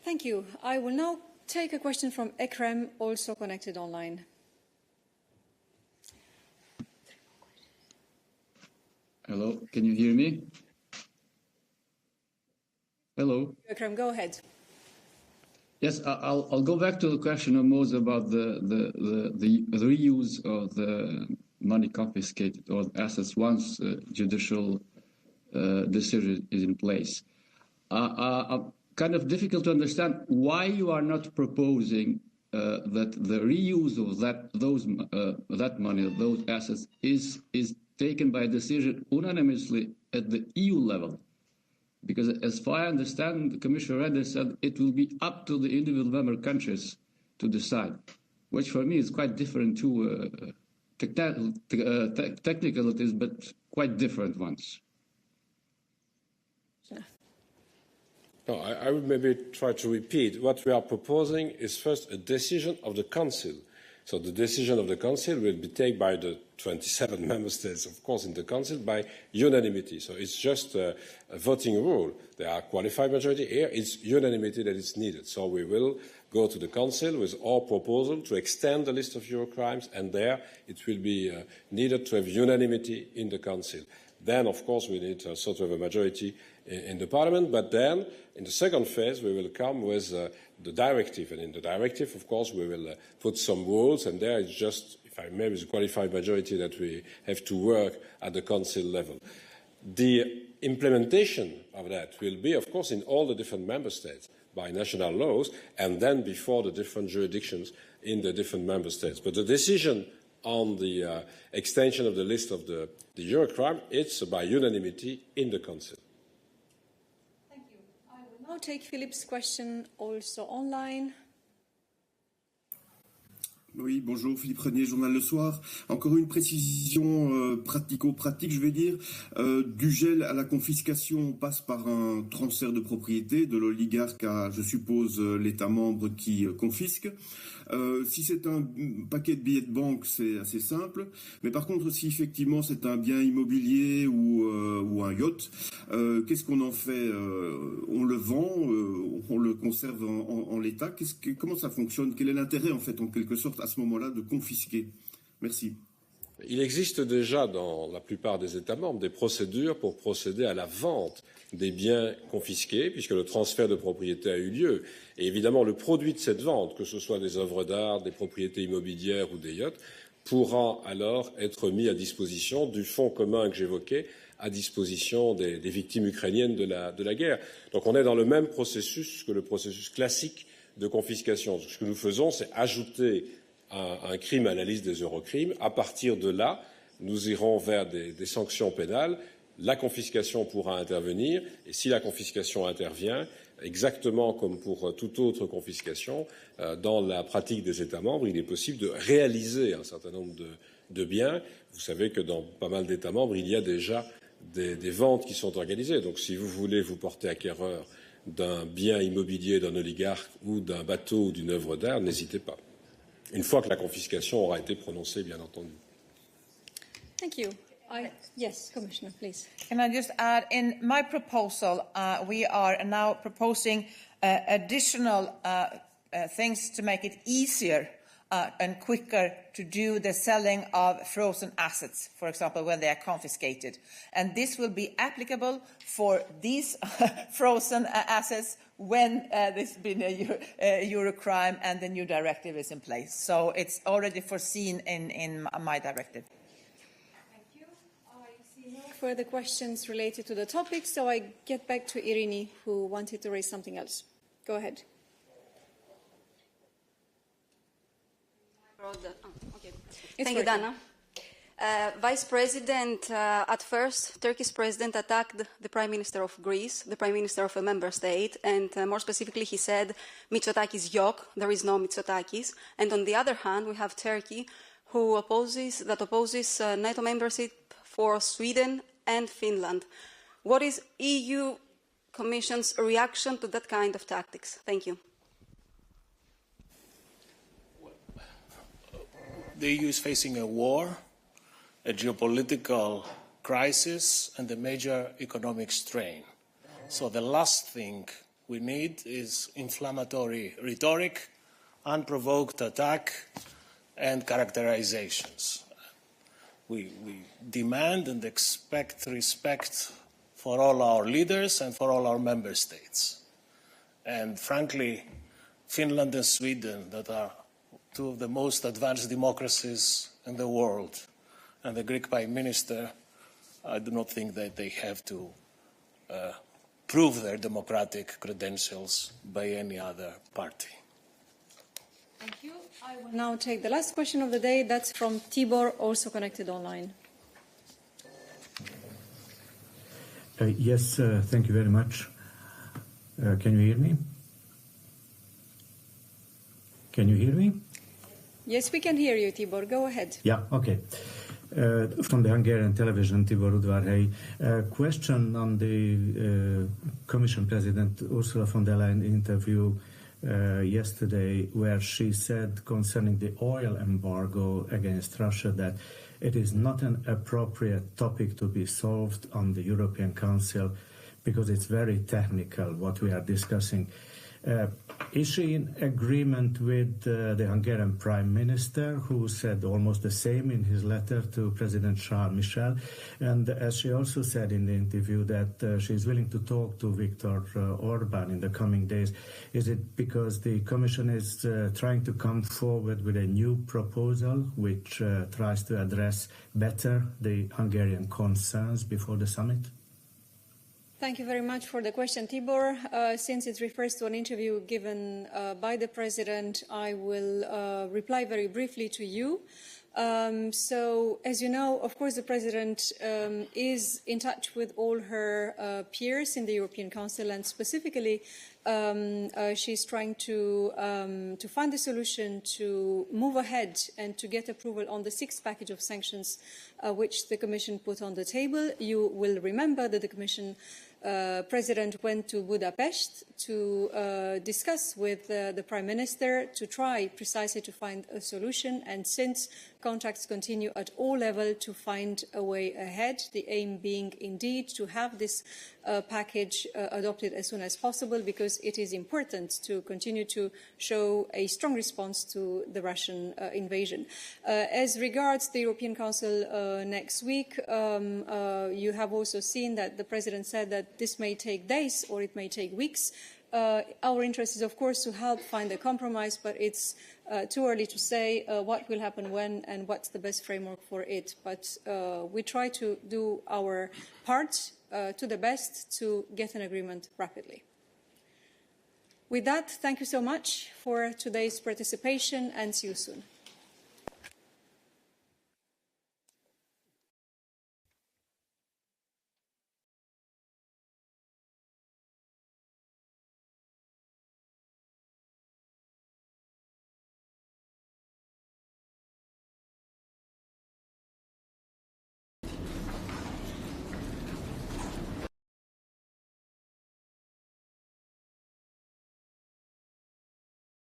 Thank you. I will now take a question from Ekrem, also connected online. Hello, can you hear me? Hello. Ekrem, go ahead. Yes, I'll go back to the question of Mose about the reuse of the money confiscated or assets once judicial decision is in place. Kind of difficult to understand why you are not proposing that the reuse of that money, those assets, is taken by decision unanimously at the EU level. Because as far as I understand, Commissioner Redder said it will be up to the individual member countries to decide, which for me is quite different to technicalities, but quite different ones. No, I would maybe try to repeat. What we are proposing is first a decision of the Council. So the decision of the Council will be taken by the 27 member states, of course, in the Council by unanimity. So it's just a voting rule. There are qualified majority here. It's unanimity that is needed. So we will go to the Council with our proposal to extend the list of Eurocrimes, and there it will be needed to have unanimity in the Council. Then, of course, we need sort of a majority in the Parliament, but then in the second phase we will come with the directive, and in the directive, of course, we will put some rules, and there it's just, if I may, with a qualified majority that we have to work at the Council level. The implementation of that will be, of course, in all the different member states by national laws, and then before the different jurisdictions in the different member states. But the decision on the extension of the list of the Eurocrime, it's by unanimity in the Council. Thank you. I will now take Philippe's question also online. Oui, bonjour, Philippe Renier, Journal Le Soir. Encore une précision pratico-pratique, je vais dire. Du gel à la confiscation, on passe par un transfert de propriété de l'oligarque à, je suppose, l'État membre qui confisque. Si c'est un paquet de billets de banque, c'est assez simple. Mais par contre, si effectivement c'est un bien immobilier ou un yacht, qu'est-ce qu'on en fait? On le vend, on le conserve en l'état. Comment ça fonctionne? Quel est l'intérêt, en fait, en quelque sorte, à ce moment-là, de confisquer? Merci. Il existe déjà dans la plupart des États membres des procédures pour procéder à la vente des biens confisqués, puisque le transfert de propriété a eu lieu. Et évidemment, le produit de cette vente, que ce soit des œuvres d'art, des propriétés immobilières ou des yachts, pourra alors être mis à disposition du fonds commun que j'évoquais, à disposition des victimes ukrainiennes de la guerre. Donc on est dans le même processus que le processus classique de confiscation. Ce que nous faisons, c'est ajouter un crime à la liste des Eurocrimes. À partir de là, nous irons vers des sanctions pénales. La confiscation pourra intervenir, et si la confiscation intervient, exactement comme pour toute autre confiscation, dans la pratique des États membres, il est possible de réaliser un certain nombre de biens. Vous savez que dans pas mal d'États membres, il y a déjà des ventes qui sont organisées. Donc si vous voulez vous porter acquéreur d'un bien immobilier, d'un oligarque ou d'un bateau ou d'une œuvre d'art, n'hésitez pas. Une fois que la confiscation aura été prononcée, bien entendu. Thank you. Yes, Commissioner, please. Can I just add, in my proposal, we are now proposing additional things to make it easier and quicker to do the selling of frozen assets, for example, when they are confiscated. And this will be applicable for these frozen assets when there's been a Eurocrime and the new directive is in place. So it's already foreseen in my directive. Further questions related to the topic, so I get back to Irini, who wanted to raise something else. Go ahead. Thank you, Dana. Vice President, at first, Turkey's president attacked the Prime Minister of Greece, the Prime Minister of a member state, and more specifically he said, Mitsotakis yok, there is no Mitsotakis. And on the other hand, we have Turkey, who opposes NATO membership for Sweden and Finland. What is EU Commission's reaction to that kind of tactics? Thank you. The EU is facing a war, a geopolitical crisis, and a major economic strain. So the last thing we need is inflammatory rhetoric, unprovoked attack, and characterizations. We demand and expect respect for all our leaders and for all our member states. And frankly, Finland and Sweden, that are two of the most advanced democracies in the world, and the Greek Prime Minister, I do not think that they have to prove their democratic credentials by any other party. Thank you. I will now take the last question of the day. That's from Tibor, also connected online. Yes, thank you very much. Can you hear me? Can you hear me? Yes, we can hear you, Tibor. Go ahead. Yeah, okay. From the Hungarian television, Tibor Udvarhely. Question on the Commission President Ursula von der Leyen interview yesterday, where she said concerning the oil embargo against Russia that it is not an appropriate topic to be solved on the European Council because it's very technical what we are discussing. Is she in agreement with the Hungarian Prime Minister, who said almost the same in his letter to President Charles Michel? And as she also said in the interview that she is willing to talk to Viktor Orban in the coming days, is it because the Commission is trying to come forward with a new proposal which tries to address better the Hungarian concerns before the summit? Thank you very much for the question, Tibor. Since it refers to an interview given by the President, I will reply very briefly to you. So, as you know, of course, the President is in touch with all her peers in the European Council, and specifically she's trying to find a solution to move ahead and to get approval on the sixth package of sanctions which the Commission put on the table. You will remember that the Commission President went to Budapest to discuss with the Prime Minister to try precisely to find a solution, and since contacts continue at all levels to find a way ahead, the aim being indeed to have this package adopted as soon as possible, because it is important to continue to show a strong response to the Russian invasion. As regards the European Council next week, you have also seen that the President said that this may take days or it may take weeks. Our interest is, of course, to help find a compromise, but it's too early to say what will happen when and what's the best framework for it. But we try to do our part to the best to get an agreement rapidly. With that, thank you so much for today's participation, and see you soon.